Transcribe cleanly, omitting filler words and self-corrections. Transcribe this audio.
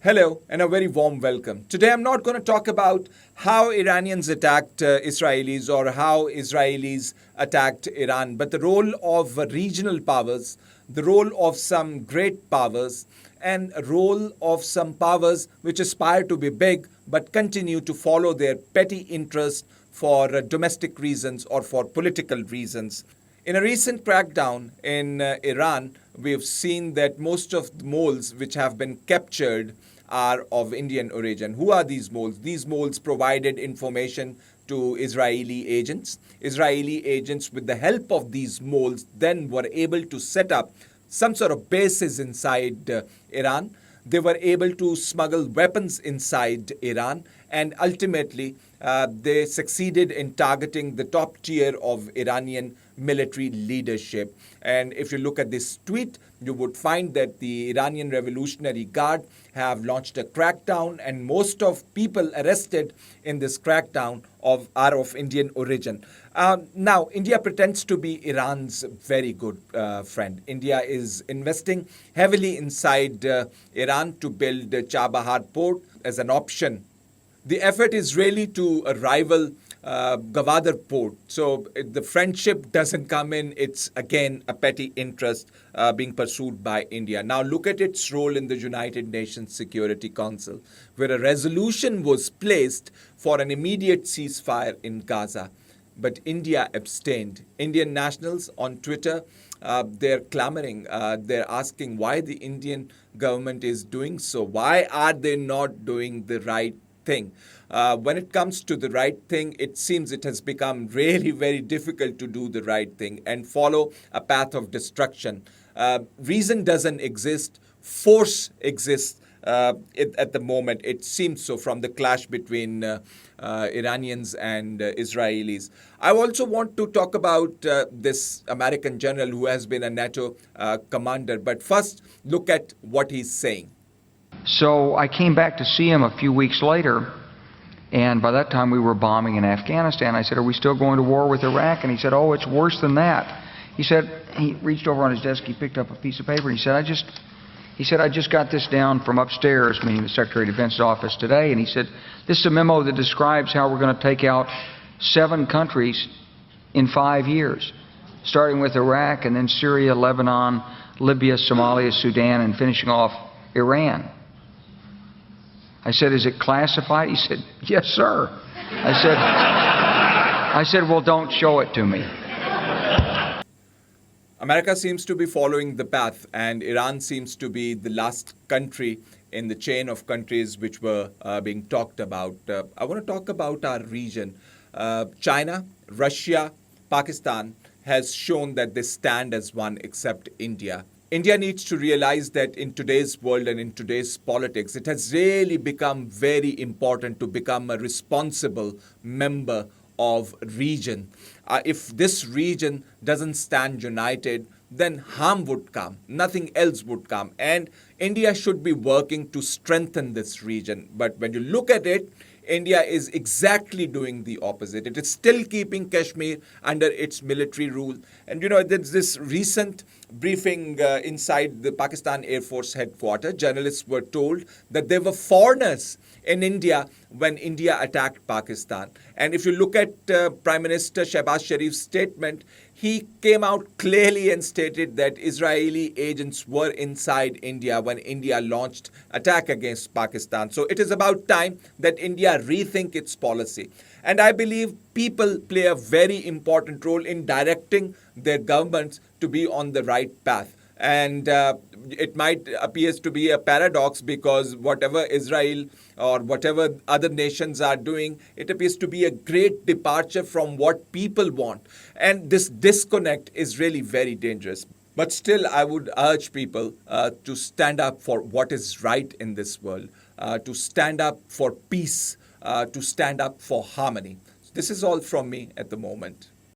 Hello and a very warm welcome. Today I'm not going to talk about how Iranians attacked Israelis or how Israelis attacked Iran, but the role of regional powers, the role of some great powers, and a role of some powers which aspire to be big but continue to follow their petty interests for domestic reasons or for political reasons. In a recent crackdown in Iran, we have seen that most of the moles which have been captured are of Indian origin. Who are these moles? These moles provided information to Israeli agents. Israeli agents, with the help of these moles, then were able to set up some sort of bases inside Iran. They were able to smuggle weapons inside Iran, and ultimately they succeeded in targeting the top tier of Iranian military leadership. And if you look at this tweet, you would find that the Iranian Revolutionary Guard have launched a crackdown, and most of people arrested in this crackdown are of Indian origin. Now, India pretends to be Iran's very good friend. India is investing heavily inside Iran to build Chaubahar port as an option. The effort is really to rival Gwadar port. So the friendship doesn't come in. It's again a petty interest being pursued by India. Now look at its role in the United Nations Security Council, where a resolution was placed for an immediate ceasefire in Gaza. But India abstained. Indian nationals on Twitter, they're clamoring, they're asking why the Indian government is doing so. Why are they not doing the right thing? When it comes to the right thing, it seems it has become really very difficult to do the right thing and follow a path of destruction. Reason doesn't exist. Force exists at the moment. It seems so from the clash between Iranians and Israelis. I also want to talk about this American general who has been a NATO commander. But first, look at what he's saying. So I came back to see him a few weeks later, and by that time we were bombing in Afghanistan. I said, "Are we still going to war with Iraq?" And he said, "Oh, it's worse than that." He said, he reached over on his desk, he picked up a piece of paper, and he said, I just got this down from upstairs, meaning the Secretary of Defense's office today, and he said, "This is a memo that describes how we're going to take out 7 countries in 5 years, starting with Iraq and then Syria, Lebanon, Libya, Somalia, Sudan, and finishing off Iran." I said, "Is it classified?" He said, "Yes, sir." I said, "Well, don't show it to me." America seems to be following the path, and Iran seems to be the last country in the chain of countries which were being talked about. I want to talk about our region. China, Russia, Pakistan has shown that they stand as one except India. India needs to realize that in today's world and in today's politics, it has really become very important to become a responsible member of region. If this region doesn't stand united, then harm would come. Nothing else would come. And India should be working to strengthen this region. But when you look at it, India is exactly doing the opposite. It is still keeping Kashmir under its military rule. And there's this recent briefing inside the Pakistan Air Force headquarters. Journalists were told that there were foreigners in India when India attacked Pakistan. And if you look at Prime Minister Shehbaz Sharif's statement, he came out clearly and stated that Israeli agents were inside India when India launched attack against Pakistan. So it is about time that India rethink its policy. And I believe people play a very important role in directing their governments to be on the right path. And it might appear to be a paradox because whatever Israel or whatever other nations are doing, it appears to be a great departure from what people want. And this disconnect is really very dangerous. But still, I would urge people to stand up for what is right in this world, to stand up for peace, to stand up for harmony. This is all from me at the moment.